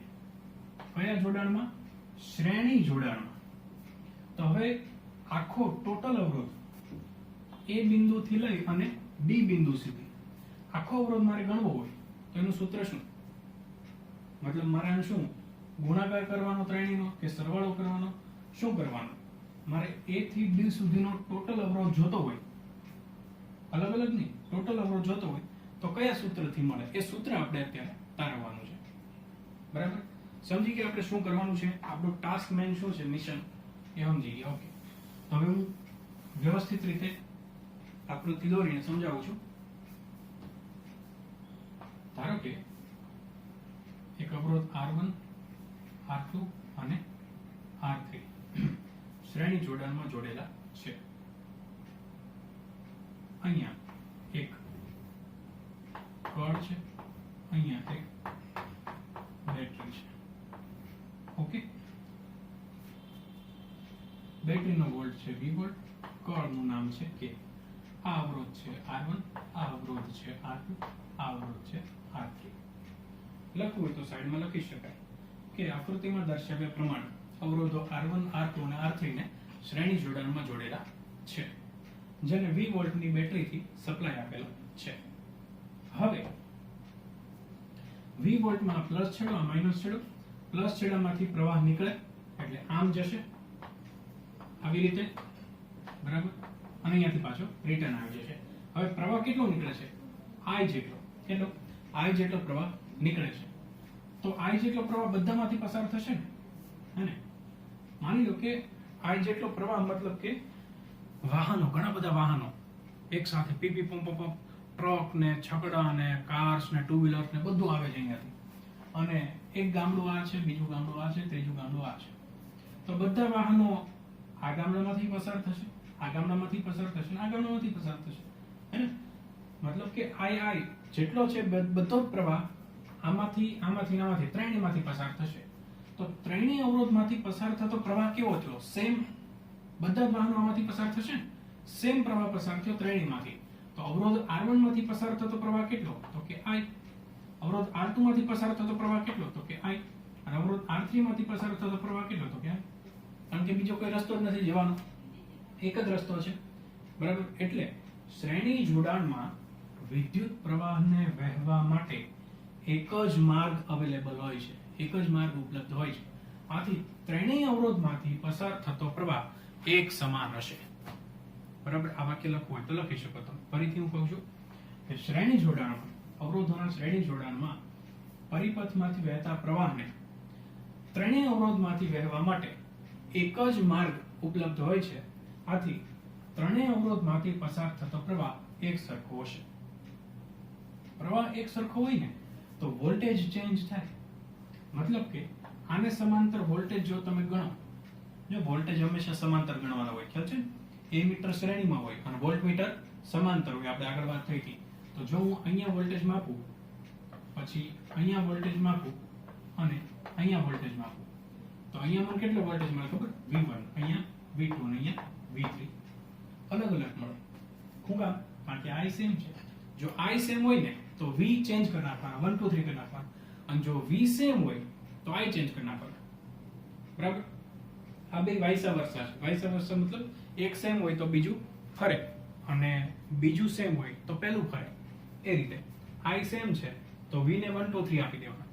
A: કયા જોડાણમાં? શ્રેણી જોડાણમાં. તો હવે આખો ટોટલ અવરોધ A બિંદુથી લઈ અને D બિંદુ સુધી આખો અવરોધ મારે ગણવો હોય તો એનું સૂત્ર શું? મતલબ મારે આને શું ગુણાકાર કરવાનો ત્રણેયનો કે સરવાળો કરવાનો? શું કરવાનો? મારે A થી D સુધીનો ટોટલ અવરોધ જોતો હોય, અલગ અલગ નહીં, ટોટલ અવરોધ જોતો હોય તો કયા સૂત્રથી મળે? એ સૂત્ર આપણે અત્યારે તારવવાનું છે. બરાબર? સમજી ગયા આપણે શું કરવાનું છે? આપણું ટાસ્ક મેન શું છે, મિશન એ સમજી ગયા. ઓકે, હવે હું વ્યવસ્થિત રીતે આકૃતિ દોરીને સમજાવું છું. ધારો કે એક અવરોધ R1, R2 અને R3 શ્રેણી જોડાણમાં જોડેલા છે. અહીંયા એક કળ છે, અહીંયા એક બેટરી છે. ઓકે, બેટરીનો વોલ્ટ છે V વોલ્ટ, કળનું નામ છે K. આ અવરોધ છે R1, આ અવરોધ છે R2, આ અવરોધ છે R3. લખવું હોય તો સાઈડમાં લખી શકાય કે આકૃતિમાં દર્શાવ્યા પ્રમાણે અવરોધો R1, R2 અને R3 ને શ્રેણી જોડાણમાં જોડેલા છે, જેને V વોલ્ટની બેટરીથી સપ્લાય આપેલો છે. હવે V વોલ્ટમાં પ્લસ છેડો, આ માઇનસ છેડો, પ્લસ છેડામાંથી પ્રવાહ નીકળે એટલે આમ જશે આવી રીતે, બરાબર, અને અહીંયાથી પાછો રિટર્ન આવી જશે. હવે પ્રવાહ કેટલો નીકળે છે? I જેટલો. કેટલો? I જેટલો પ્રવાહ નીકળે છે. તો I જેટલો પ્રવાહ બધામાંથી પસાર થશે ને, હે ને? માની લો કે I જેટલો પ્રવાહ મતલબ કે વાહનો, ઘણા બધા વાહનો એક સાથે પીપી પંપ, ટ્રક ને છકડા ને કાર્સ ને ટુ વ્હીલર્સ ને બધું આવે છે અહીંયાથી. અને એક ગામડું આ છે, બીજું ગામડું આ છે, ત્રીજું ગામડું આ છે. તો બધા વાહનો આ ગામડામાંથી પસાર થશે, આ ગામડામાંથી પસાર થશે, આ ગામડામાંથી પસાર થશે, હે ને? મતલબ કે I જેટલો છે બધો જ પ્રવાહ આમાંથી આમાંથી આમાંથી ત્રણેયમાંથી પસાર થશે. તો ત્રણેય અવરોધમાંથી પસાર થતો પ્રવાહ કેવો થયો? સેમ. બધા જ વાહનો આમાંથી પસાર થશે ને, સેમ પ્રવાહ પસાર થયો ત્રણેયમાંથી. તો અવરોધ R1 માંથી પસાર થતો પ્રવાહ કેટલો? તો કે I. અવરોધ R2 માંથી પસાર થતો પ્રવાહ કેટલો? તો કે I. અને અવરોધ R3 માંથી પસાર થતો પ્રવાહ કેટલો? તો કે I. કારણ કે બીજો કોઈ રસ્તો જ નથી જવાનો, એક જ રસ્તો છે. બરાબર? એટલે શ્રેણી જોડાણમાં વિદ્યુત પ્રવાહને વહેવા માટે એક જ માર્ગ અવેલેબલ હોય છે, એક જ માર્ગ ઉપલબ્ધ હોય છે. આથી ત્રણેય અવરોધમાંથી પસાર થતો પ્રવાહ એક સમાન હશે. બરાબર? આ વાક્ય લખવું હોય તો લખી શકો તમે. ફરીથી હું કહું છું કે શ્રેણી જોડાણમાં, અવરોધોના શ્રેણી જોડાણમાં પરિપથમાંથી વહેતા પ્રવાહને ત્રણેય અવરોધમાંથી વહેવા માટે એક જ માર્ગ ઉપલબ્ધ હોય છે. આથી ત્રણેય અવરોધમાંથી પસાર થતો પ્રવાહ એક સરખો હશે. પ્રવાહ એક સરખો હોય ને તો વોલ્ટેજ ચેન્જ થાય. મતલબ કે આને સમાંતર વોલ્ટેજ જો તમે ગણો, જો વોલ્ટેજ હંમેશા સમાંતર ગણવાના હોય, ખ્યાલ છે ને? એમીટર શ્રેણીમાં હોય અને વોલ્ટમીટર સમાંતર હોય. આપણે આગળ વાત થઈ હતી. તો જો હું અહીંયા વોલ્ટેજ માપું, પછી અહીંયા વોલ્ટેજ માપું અને અહીંયા વોલ્ટેજ માપું, તો અહીંયા મને કેટલો વોલ્ટેજ મળે ખબર? V1, અહીંયા V2 અને અહીંયા V3 અલગ અલગ મળે. શું કામ? કારણ કે I સેમ છે. જો I સેમ હોય ને તો V ચેન્જ કરી નાખવાના, 1 2 3 કરી નાખવાના. અને જો V સેમ હોય તો I ચેન્જ કરી નાખવાના. બરાબર? આ બે વાઇસ વર્સા છે. વાઇસ વર્સા મતલબ એક સેમ હોય તો બીજું ફરે અને બીજું સેમ હોય તો પેલું ફરે. એ રીતે I સેમ છે તો V ને 1 2 3 આપી દેવાના.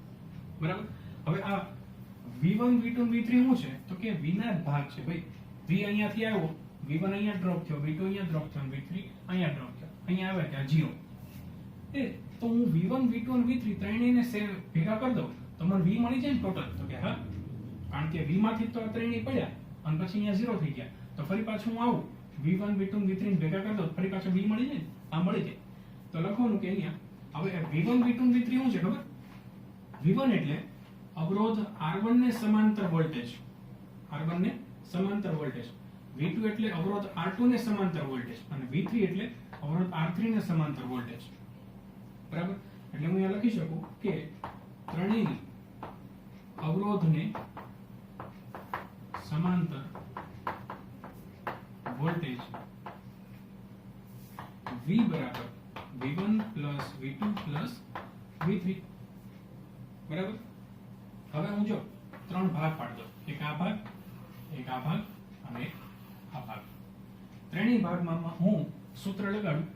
A: બરાબર? હવે આ V1 V2 V3 શું છે? તો કે V ના જ ભાગ છે ભાઈ. V અહીંયાથી આવ્યો, V1 અહીંયા ડ્રોપ થયો, V2 અહીંયા ડ્રોપ થયો, V3 અહીંયા ડ્રોપ થયો. અહીંયા આવે ત્યાં 0. એ તો હું V1 V2 અને V3 ત્રણેયને ભેગા કરી દઉં તો મને V મળી જાય ને ટોટલ? તો કે હા, કારણ કે V માંથી તો આ ત્રણેય પડ્યા અને પછી અહીંયા 0 થઈ ગયા. તો ફરી પાછું હું આવું V1 V2 V3 ને ભેગા કરી દઉં ફરી પાછું V મળી જાય ને? આ મળી જાય. તો લખવાનું કે અહીંયા હવે V1 V2 V3 શું છે ખબર? V1 એટલે અવરોધ R1 ને સમાંતર વોલ્ટેજ, R1 ને સમાંતર વોલ્ટેજ. V2 એટલે અવરોધ R2 ને સમાંતર વોલ્ટેજ અને V3 એટલે અવરોધ R3 ને સમાંતર વોલ્ટેજ. બરાબર? એટલે હું અહીંયા લખી શકું કે ત્રણેય અવરોધને સમાંતર વોલ્ટેજ v બરાબર v1 plus v2 plus v3 બરાબર. હવે હું જો ત્રણ ભાગ પાડી દઉં, એક આ ભાગ, એક આ ભાગ અને એક આ ભાગ. ત્રણેય ભાગમાં હું સૂત્ર લગાડું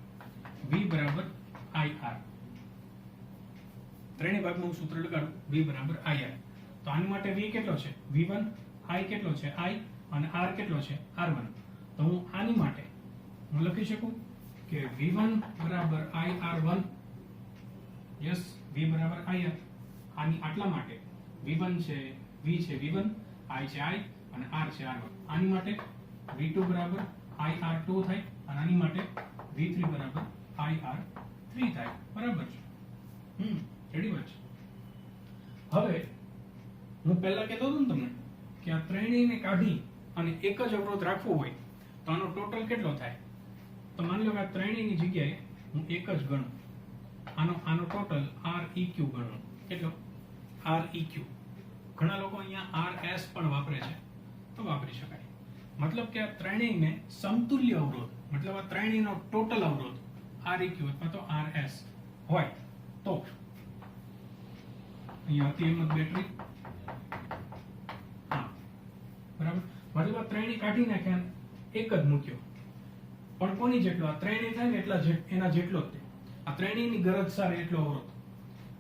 A: v બરાબર ir. ત્રણેય ભાગમાં હું સૂત્ર લગાડું v બરાબર ir. તો આની માટે v કેટલો છે v1, i કેટલો છે i અને r કેટલો છે r1. તો હું આની માટે હું લખી શકું કે v1 બરાબર ir1, યસ v બરાબર ir. આની આટલા માટે v1 છે v છે v1, i છે i અને r છે r1. આની માટે v2 બરાબર ir2 થાય અને આની માટે v3 બરાબર ir3 થાય. બરાબર છે? રેડી વાત છે. હવે હું પહેલા કહેતો હતો ને તમને કે આ ત્રણેયને કાઢી અને એક જ અવરોધ રાખવો હોય તો આનો ટોટલ કેટલો થાય. તો માની લો કે આ ત્રણેયની જગ્યાએ હું એક જ ગણું, આનો ટોટલ REQ ગણું. કેટલો? REQ. ઘણા લોકો અહીંયા RS પણ વાપરે છે, તો વાપરી શકાય. મતલબ કે આ ત્રણેયને સમતુલ્ય અવરોધ, મતલબ આ ત્રણેયનો ટોટલ અવરોધ REQ અથવા તો RS હોય તો અહીંયા હતી એમ બેટરી, હા બરાબર. મતલબ આ ત્રણેય કાઢી નાખ્યા, એક જ મૂક્યો, પણ કોની જેટલો? આ ત્રણેય થાય ને એટલા એના જેટલો જ. આ ત્રણેયની ગરજ સાર એટલો અવરોધ.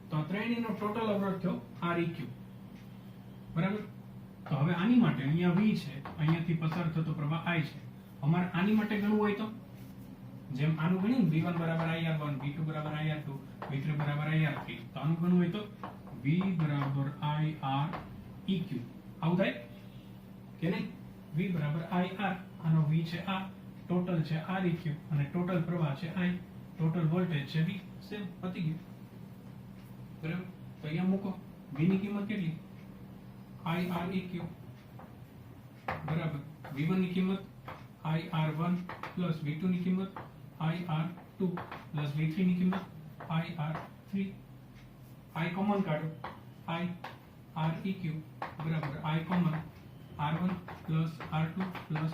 A: તો આ ત્રણેયનો ટોટલ અવરોધ થયો REQ. બરાબર. તો હવે આની માટે અહીંયા v છે, અહીંયાથી પસાર થતો પ્રવાહ i છે. અમારે આની માટે ગણવું હોય તો જેમ આનું ગણ્યું v1 બરાબર ir1, v2 બરાબર ir2, v3 બરાબર ir3. તો આનું ગણવું હોય તો v બરાબર ir eq. આવું થાય કે નહીં? v બરાબર ir, આનો v છે આ, ટોટલ છે REQ અને ટોટલ પ્રવાહ છે i, ટોટલ વોલ્ટેજ છે v. સેમ પતી ગયું. બરાબર. તો અહીંયા મૂકો v ની કિંમત કેટલી? IREQ બરાબર v1 ની કિંમત ir1 પ્લસ v2 ની કિંમત ir2 પ્લસ v3 ની કિંમત ir3. i કોમન કાઢો, IREQ બરાબર i common r1 plus r2 plus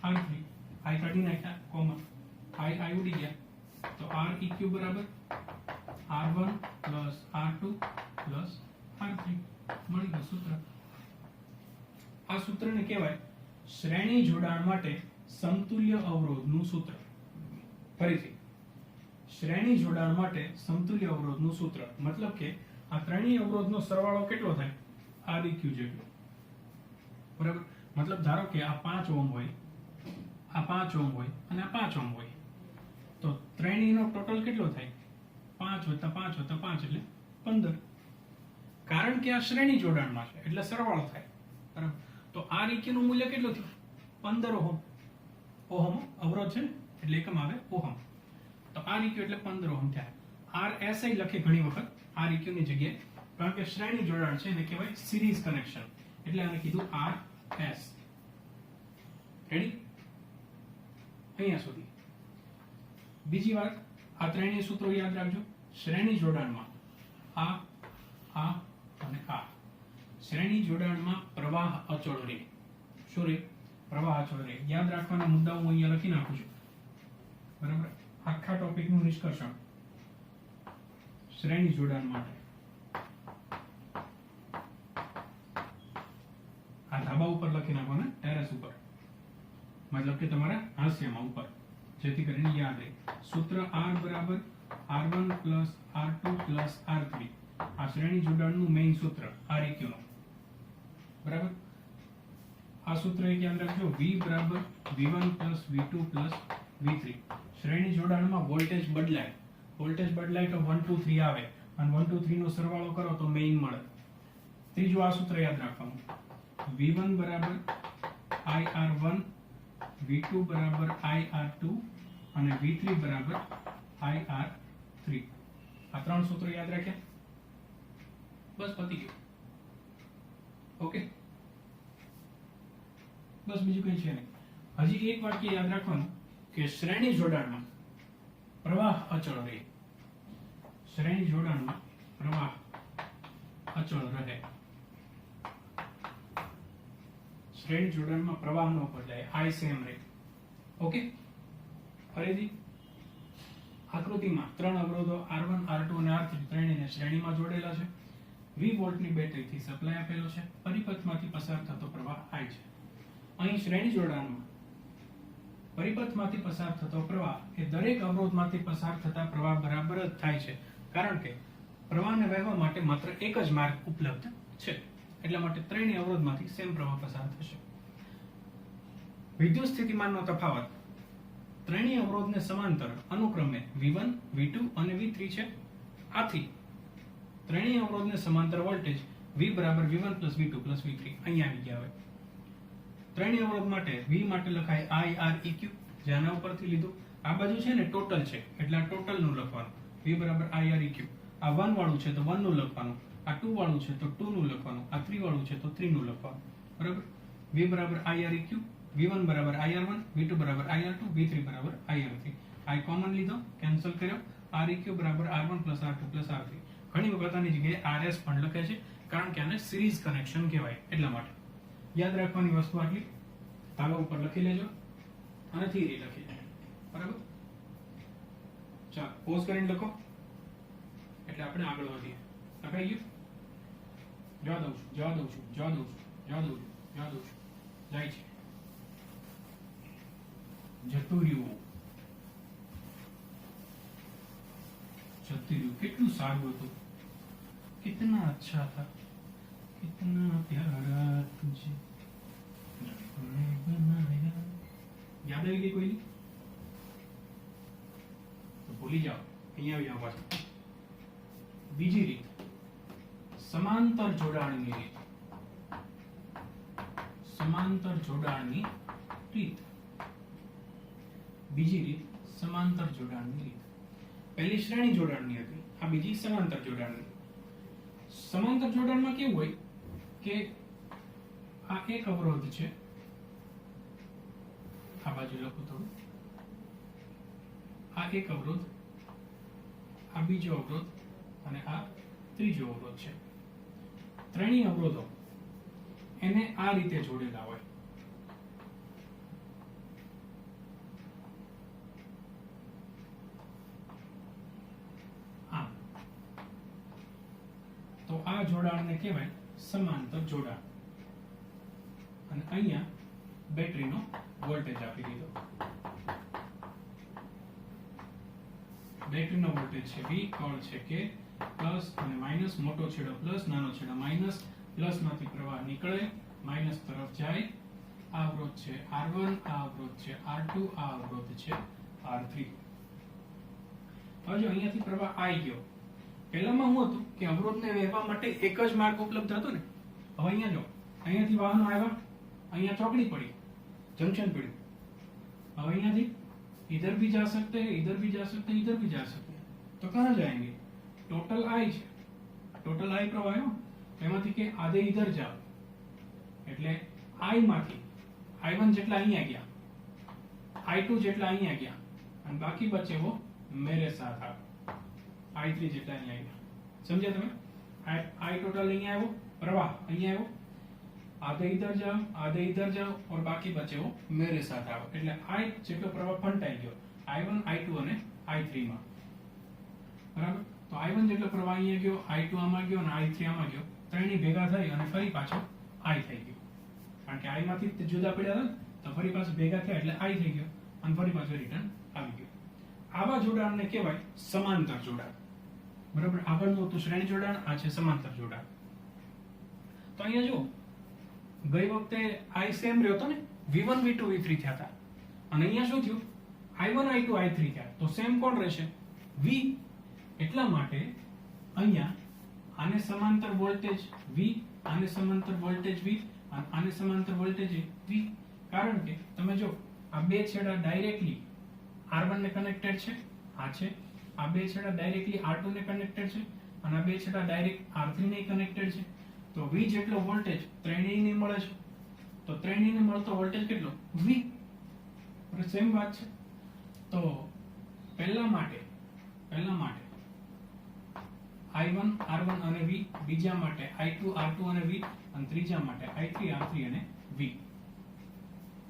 A: r3. i કાઢી નાખ્યા કોમન, i ઉડી ગયા. તો REQ બરાબર r1 plus r2 plus r3 મળી ગયું સૂત્ર. આ સૂત્રને કહેવાય શ્રેણી જોડાણ માટે સમતુલ્ય અવરોધનું સૂત્ર. ફરીથી, શ્રેણી જોડાણ માટે સમતુલ્ય અવરોધનું સૂત્ર મતલબ કે આ ત્રણેય અવરોધનો સરવાળો કેટલો થાય? REQ જેટલો. બરાબર. મતલબ ધારો કે આ 5 ઓહ્મ હોય, આ 5 ઓહ્મ હોય અને આ 5 ઓહ્મ હોય, તો ત્રણેયનો ટોટલ કેટલો થાય? 5 + 5 + 5 એટલે 15. કારણ કે આ શ્રેણી જોડાણમાં છે એટલે સરવાળો થાય. બરાબર. તો REQ નું મૂલ્ય કેટલું થયું? 15 ઓહ્મ. ઓહ્મ અવરોધ છે ને એટલે એકમ આવે ઓહ્મ. તો REQ એટલે 15 ઓહ્મ થયા. RSI લખે ઘણી વખત REQ ની જગ્યાએ, કારણ કે શ્રેણી જોડાણ છે એને કહેવાય સિરીઝ કનેક્શન, એટલે આને કીધું RS. રેડી? અહીંયા સુધી. બીજી વાત, આ ત્રણેય સૂત્રો યાદ રાખજો. શ્રેણી જોડાણમાં આ અને આ શ્રેણી જોડાણમાં પ્રવાહ અચળ રહે. શું રહે? પ્રવાહ અચળ રહે. યાદ રાખવાના મુદ્દાઓ હું અહીંયા લખી નાખું છું. બરાબર. આખા ટોપિકનું નિષ્કર્ષણ શ્રેણી જોડાણ માટે આ ધાબા ઉપર લખી નાખો ને, ટેરેસ ઉપર, મતલબ કે તમારા હાંસિયામાં ઉપર, જેથી કરીને યાદ રહે. સૂત્ર R બરાબર R1 plus R2 plus R3. આ શ્રેણી જોડાણનું મેઇન સૂત્ર REQ નું. બરાબર. આ સૂત્ર એક યાદ રાખજો, V બરાબર V1 plus V2 plus V3. શ્રેણી જોડાણમાં વોલ્ટેજ બદલાય, વોલ્ટેજ બદલાય તો 1 2 3 આવે અને 1 2 3 નો સરવાળો કરો તો મેઇન મળે. ત્રીજું આ સૂત્ર યાદ રાખવાનું, V1 બરાબર IR1, V2 બરાબર IR2 અને V3 બરાબર IR3. આ ત્રણ સૂત્રો યાદ રાખ્યા? બસ પતી ગયું. ઓકે, બસ બીજું કઈ છે નહીં. હજી એક વાક્ય યાદ રાખવાનું કે શ્રેણી જોડાણમાં પ્રવાહ અચળ રહે. શ્રેણી જોડાણમાં પ્રવાહ અચળ રહે. શ્રેણી જોડાણમાં પ્રવાહ ન બદલાય, I સેમ રહે. ઓકે, ફરીથી આકૃતિમાં ત્રણ અવરોધો R1 R2 અને R3 ત્રણેયને શ્રેણીમાં જોડેલા છે. 20 વોલ્ટની બેટરીથી સપ્લાય આપેલો છે. પરિપથમાંથી પસાર થતો પ્રવાહ I છે. અહીં શ્રેણી જોડાણમાં પરિપથમાંથી પસાર થતો પ્રવાહ એ દરેક અવરોધમાંથી પસાર થતા પ્રવાહ બરાબર જ થાય છે, કારણ કે પ્રવાહને વહેવા માટે માત્ર એક જ માર્ગ ઉપલબ્ધ છે. એટલા માટે ત્રણેય અવરોધમાંથી સેમ પ્રવાહ પસાર થશે. વિદ્યુત સ્થિતિમાનનો તફાવત ત્રણેય અવરોધને સમાંતર અનુક્રમે V1, V2 અને V3 છે. આથી ત્રણેય અવરોધને સમાંતર વોલ્ટેજ V બરાબર V1 V2 V3 અહીંયા આવી ગયા. હવે ત્રણેય અવરોધ માટે V માટે લખાય I R eq, જે આના ઉપરથી લીધું. આ બાજુ છે ને ટોટલ છે, એટલે આ ટોટલ નું લખવાનું. V બરાબર I R eq. આ 1 વાળું છે તો 1 નું લખવાનું, આ 2 વાળું છે તો 2 નું લખવાનું, આ 3 વાળું છે તો 3 નું લખવાનું. બરાબર. V બરાબર I R eq, V1 બરાબર IR1, V2 બરાબર IR2, V3 બરાબર IR3. આ કોમન લીધો, કેન્સલ કર્યો. Req બરાબર R1 R2 R3. ઘણી વખત આની જગ્યાએ RS પણ લખે છે, કારણ કે આને સિરીઝ કનેક્શન કહેવાય. એટલા માટે યાદ રાખવાની વસ્તુ આટલી. ધાગા ઉપર લખી લેજો અને થિયરી લખી લેજો. બરાબર. ચાલો પોઝ કરીને લખો એટલે આપણે આગળ વધીએ. લખાઈ ગયું? જવા દઉં છું. જાય છે, જતું રહ્યું. કેટલું સારું હતું, कितना अच्छा था, कितना प्यारा तुझे बनाया. યાદ આવી ગઈ કોઈ? તો ભૂલી જાઓ, અહીંયા આવી જાઓ પાછું. બીજી રીત, સમાંતર જોડાણની રીત. સમાંતર જોડાણની રીત. બીજી રીત સમાંતર જોડાણની રીત. પહેલી શ્રેણી જોડાણની હતી, આ બીજી સમાંતર જોડાણની. સમાંતર જોડાણમાં કેવું હોય કે આ એક અવરોધ છે, આ બાજુ લખું થોડું, આ એક અવરોધ, આ બીજો અવરોધ અને આ ત્રીજો અવરોધ છે. ત્રણેય અવરોધો એને આ રીતે જોડેલા હોય. તો આ જોડાણને કહેવાય સમાંતર જોડાણ. અને અહીંયા બેટરીનો વોલ્ટેજ આપી દીધો. બેટરીનો વોલ્ટેજ છે V, કોણ છે કે પ્લસ અને માઈનસ, મોટો છેડો પ્લસ, નાનો છેડો માઈનસ. પ્લસ માંથી પ્રવાહ નીકળે, માઈનસ તરફ જાય. આ અવરોધ છે R1, આ અવરોધ છે R2, આ અવરોધ છે R3. હવે જો અહીંયાથી પ્રવાહ આવી ગયો. પહેલામાં શું હતું કે અવરોધને વહેવા માટે એક જ માર્ગ ઉપલબ્ધ હતો ને. હવે અહીંયા જો, અહીંયાથી વાહનો આવ્યા, અહીંયા ચોકડી પડી, जंक्शन पड़ी. अब यहाँ थी इधर भी जा सकते हैं, इधर भी जा सकते हैं, इधर भी जा सकते हैं. तो कहाँ जाएंगे? टोटल आई है, टोटल आई प्रवाह એમાંથી કે આધે ઇધર જાવ એટલે I માંથી I1 જેટલા અહીંયા ગયા, I2 જેટલા અહીંયા ગયા અને બાકી બચે वो मेरे साथ आ I3 જેટલા અહીંયા ગયા. સમજ્યા તમે? I टोटल અહીંયા આવ્યો, પ્રવાહ અહીંયા આવ્યો, आधे इधर जाओ और बाकी बचे वो मेरे साथ आओ. એટલે I જેટલો પ્રવાહ ફંટાઈ ગયો I1, I2 અને I3 માં. બરાબર. તો I1 જેટલો પ્રવાહ અહીંયા ગયો, I2 આમાં ગયો અને I3 આમાં ગયો. ત્રણેય ભેગા થઈ અને ફરી પાછો I થઈ ગયો. કારણ કે I માંથી જુદા પડ્યા હતા તો ફરી પાછો ભેગા થયા એટલે I થઈ ગયો અને ફરી પાછો રિટર્ન આવી ગયો. આવા જોડાણને કહેવાય સમાંતર જોડાણ. બરાબર. આગળનું હતું શ્રેણી જોડાણ, આ છે સમાંતર જોડાણ. તો અહીંયા જો ગઈ વખતે I સેમ રહ્યો હતો ને, V1, V2, V3 થયા હતા અને અહીંયા શું થયું? I1, I2, I3 થયા. તો સેમ કોણ રહેશે? V. એટલા માટે અહીંયા આને સમાંતર વોલ્ટેજ V, આને સમાંતર વોલ્ટેજ V અને આને સમાંતર વોલ્ટેજ V. કારણ કે તમે જો આ બે છેડા ડાયરેક્ટલી R1 ને કનેક્ટેડ છે, આ છે. આ બે છેડા ડાયરેક્ટલી R2 ને કનેક્ટેડ છે અને આ બે છેડા ડાયરેક્ટ R3 ને કનેક્ટેડ છે. તો V જેટલો વોલ્ટેજ ત્રણેયને મળે છે. તો ત્રણેયને મળતો વોલ્ટેજ કેટલો? V. બરાબર, સેમ વાત છે. તો પહેલા માટે I1, R1 અને V, બીજા માટે I2, R2 અને V અને ત્રીજા માટે I3, R3 અને V.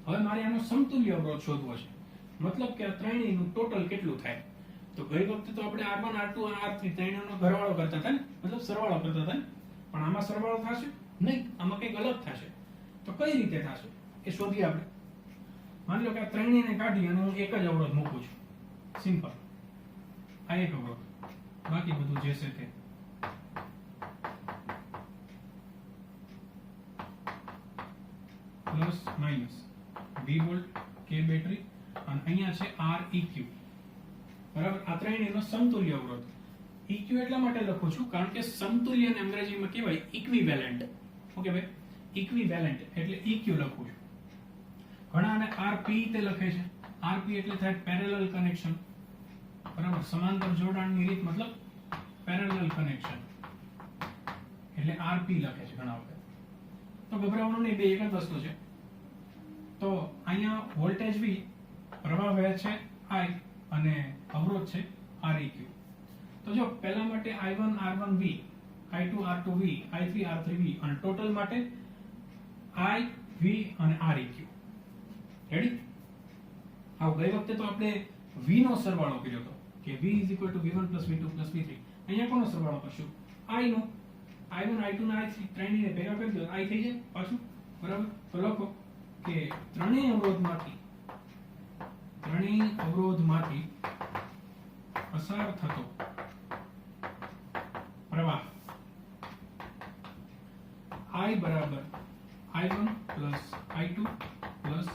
A: હવે મારે આનો સમતુલ્ય અવરોધ શોધવો છે. મતલબ કે આ ત્રણેયનું ટોટલ કેટલું થાય? તો ગઈ વખતે તો આપણે R1 R2 અને R3 ત્રણેયનો સરવાળો કરતા હતા ને, મતલબ સરવાળો કરતા હતા ને, પણ આમાં સરવાળો થશે નહીં, આમાં કંઈક અલગ થશે. તો કઈ રીતે થશે એ શોધીએ આપણે. માની લો કે આ ત્રણેયને કાઢી અને હું એક જ અવરોધ મૂકું છું. સિમ્પલ. આ એક અવરોધ, બાકી બધું જે છે તે. Plus minus V volt K battery અને અહીંયા છે Req. બરાબર. આ ત્રણેયનો સમતુલ્ય અવરોધ. EQ એટલા માટે લખું છું કારણ કે સમતુલ્યને અંગ્રેજીમાં કહેવાય ઇક્વિવેલન્ટ. ઓકે ભાઈ, ઇક્વિવેલન્ટ એટલે EQ લખું છું. ઘણા આને RP તે લખે છે. RP એટલે થાય પેરેલલ કનેક્શન. બરાબર. સમાંતર જોડાણની રીત મતલબ પેરેલલ કનેક્શન એટલે RP લખે છે ઘણા વખત. તો ગભરાવાનું નહીં, બે એક જ વસ્તુ છે. તો અહીંયા વોલ્ટેજ V, પ્રવાહ વહે છે I અને અવરોધ છે Req. તો જો પહેલા માટે I1 R1 V, I2 R2 V, I3 R3 V અને ટોટલ માટે I V અને Req. રેડી? આવ ગઈ વખતે તો આપણે V નો સરવાળો કર્યો હતો કે V V1 V2 V3. અહીંયા કોનો સરવાળો કરશું? I no. I1 I2 અને I3 ત્રણેયને ભેગા કરી દો, I થઈ જાય પાછું. બરાબર. તો લખો કે ત્રણેય અવરોધમાંથી પસાર થતો પ્રવાહ I બરાબર I1 plus I2 plus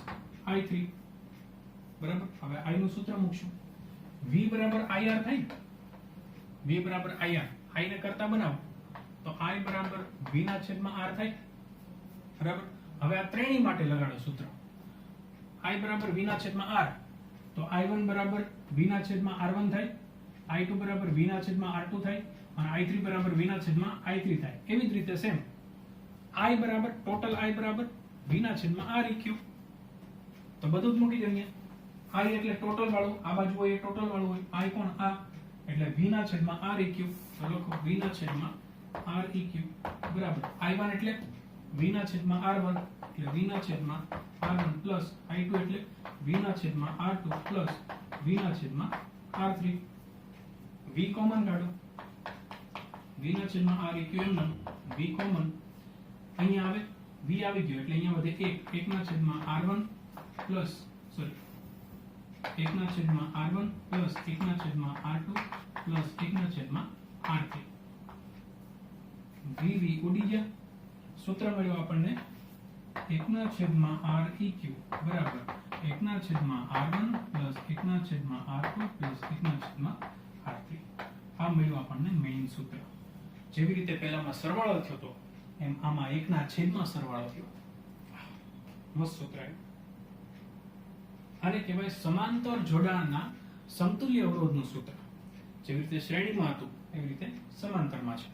A: I3. બરાબર. હવે I નું સૂત્ર મૂકશું. V બરાબર IR થાય. V બરાબર IR. I ને કરતા બનાવો તો I બરાબર V ના છેદમાં R થાય. બરાબર. હવે આ ત્રણેય માટે લગાડો સૂત્ર. I બરાબર V ના છેદમાં R તો I1 બરાબર V ના છેદમાં R1 થાય, I2 બરાબર V ના છેદમાં R2 થાય અને I3 બરાબર V ના છેદમાં I3 થાય. એવી જ રીતે સેમ I બરાબર ટોટલ I બરાબર V ના છેદમાં Req. તો બધું જ મૂકી દો અહીંયા. I એટલે ટોટલ વાળું, આ બાજુ હોય એ ટોટલ વાળું હોય. I કોણ? આ એટલે V ના છેદમાં Req. તો લખો V ના છેદમાં Req બરાબર I1 એટલે V ના છેદમાં R1 એટલે V ના છેદમાં R1 પ્લસ I2 એટલે V ના છેદમાં R2 પ્લસ V ના છેદમાં R3. V કોમન કાઢો. V ના છેદમાં Req એમ V કોમન અહીંયા આવે, V આવી ગયો એટલે અહીંયા વધે 1 ના છેદમાં R1 પ્લસ સોરી 1 ના છેદમાં R1 પ્લસ 1 ના છેદમાં R2 પ્લસ 1 ના છેદમાં R3. V ઉડી ગયા. સૂત્ર મળ્યું આપણને 1 ના છેદમાં Req બરાબર 1 ના છેદમાં R1 પ્લસ 1 ના છેદમાં R2 પ્લસ 1 ના છેદમાં R3. આ મળ્યું આપણને મેઇન સૂત્ર. જેવી રીતે પહેલામાં સરવાળો થયો હતો એમ આમાં 1 ના છેદમાં સરવાળો થયો. મસ્ત સૂત્ર. આને કહેવાય સમાંતર જોડાણના સમતુલ્ય અવરોધનું સૂત્ર. જેવી રીતે શ્રેણીમાં હતું એવી રીતે સમાંતરમાં છે.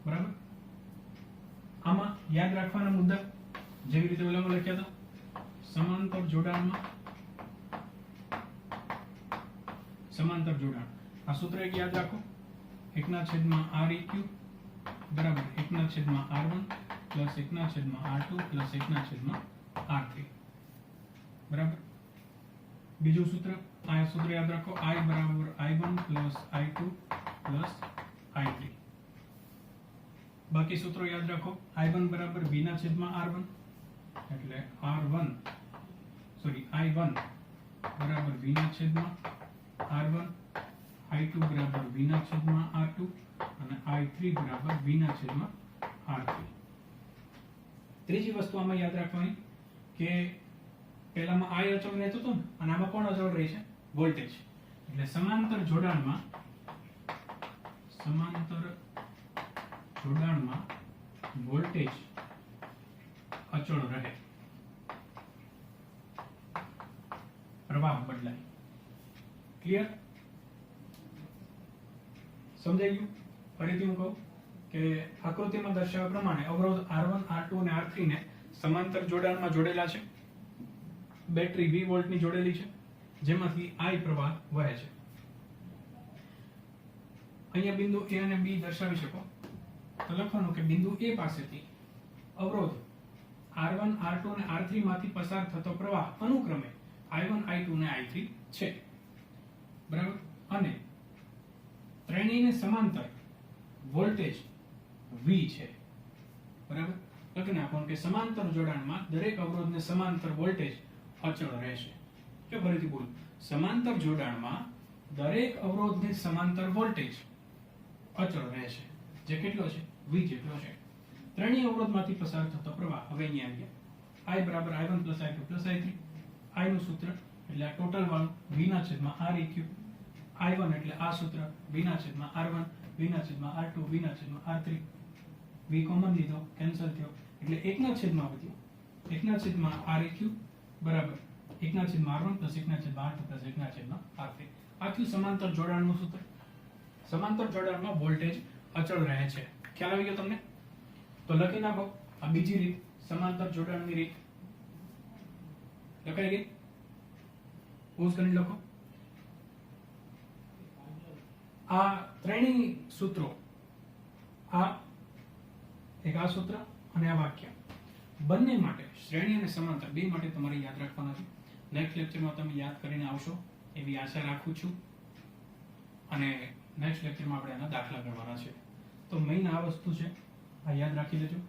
A: બરાબર. આમાં યાદ રાખવાના મુદ્દા જેવી રીતે ઓલામાં લખ્યા હતા સમાંતર જોડાણમાં સમાંતર જોડાણ. આ સૂત્ર એક યાદ રાખો 1 ના છેદમાં Req બરાબર 1 ના છેદમાં R1 પ્લસ 1 ના છેદમાં R2 પ્લસ 1 ના છેદમાં R3. બરાબર. બીજું સૂત્ર, આ સૂત્ર યાદ રાખો I બરાબર I1 plus I2 plus I3. બાકી સૂત્રો યાદ રાખો I1 બરાબર V ના છેદમાં R1 એટલે I1 બરાબર V ના છેદમાં R1, I2 બરાબર V ના છેદમાં R2 અને I3 બરાબર V ના છેદમાં R3. ત્રીજી વસ્તુ આમાં યાદ રાખવાની કે પહેલામાં I અચળ રહેતો હતો ને અને આમાં કોણ અચળ રહે છે? વોલ્ટેજ. એટલે સમાંતર જોડાણમાં વોલ્ટેજ અચળ રહે, પ્રવાહ બદલાય. ક્લિયર? સમજાઈ ગયું? ફરીથી હું કહું કે આકૃતિમાં દર્શાવ્યા પ્રમાણે અવરોધ R1, R2 અને R3 ને સમાંતર જોડાણમાં જોડેલા છે. બેટરી V વોલ્ટની જોડેલી છે જેમાંથી I પ્રવાહ વહે છે. અહીંયા બિંદુ A અને B દર્શાવી શકો તો લખવાનું કે બિંદુ A પાસેથી અવરોધ R1, R2 અને R3 માંથી પસાર થતો પ્રવાહ અનુક્રમે I1, I2 અને I3 છે. બરાબર. અને ત્રણેયને સમાંતર વોલ્ટેજ V છે. બરાબર, લખી નાખો કે સમાંતર જોડાણમાં દરેક અવરોધને સમાંતર વોલ્ટેજ અચળ રહેશે. જો ફરીથી બોલું, સમાંતર જોડાણમાં દરેક અવરોધને સમાંતર વોલ્ટેજ અચળ રહેશે, જે કેટલો છે? V જેટલો છે. ત્રણેય અવરોધમાંથી પસાર થતો પ્રવાહ હવે અહીંયા આવી ગયા. I બરાબર I1 + I2 + I3. I નું સૂત્ર એટલે આ ટોટલ વાળું V ના છેદમાં Req. I1 એટલે આ સૂત્ર V ના છેદમાં R1, V ના છેદમાં R2, V ના છેદમાં R3. V કોમન લીધો, કેન્સલ થયો એટલે 1 ના છેદમાં વધ્યું 1 ના છેદમાં Req બરાબર 1 ના છેદમાં R1 + 1 ના છેદમાં R2 + 1 ના છેદમાં R3. આ થયું સમાંતર જોડાણનું સૂત્ર. સમાંતર જોડાણમાં વોલ્ટેજ અચળ રહે છે. ખ્યાલ આવી ગયો તમને? તો લખી નાખો આ બીજી રીત, સમાંતર જોડાણની રીત. લખાઈ ગઈ? પોઝ કરી લખો. આ ત્રણેય સૂત્રો, આ એક આ સૂત્ર અને આ વાક્ય, બંને માટે શ્રેણી અને સમાંતર બે માટે તમારે યાદ રાખવાના છે. નેક્સ્ટ લેક્ચરમાં તમે યાદ કરીને આવશો એવી આશા રાખું છું. અને નેક્સ્ટ લેક્ચરમાં આપણે આના દાખલા ગણવાના છે. તો મેઇન આ વસ્તુ છે, આ યાદ રાખી લેજો.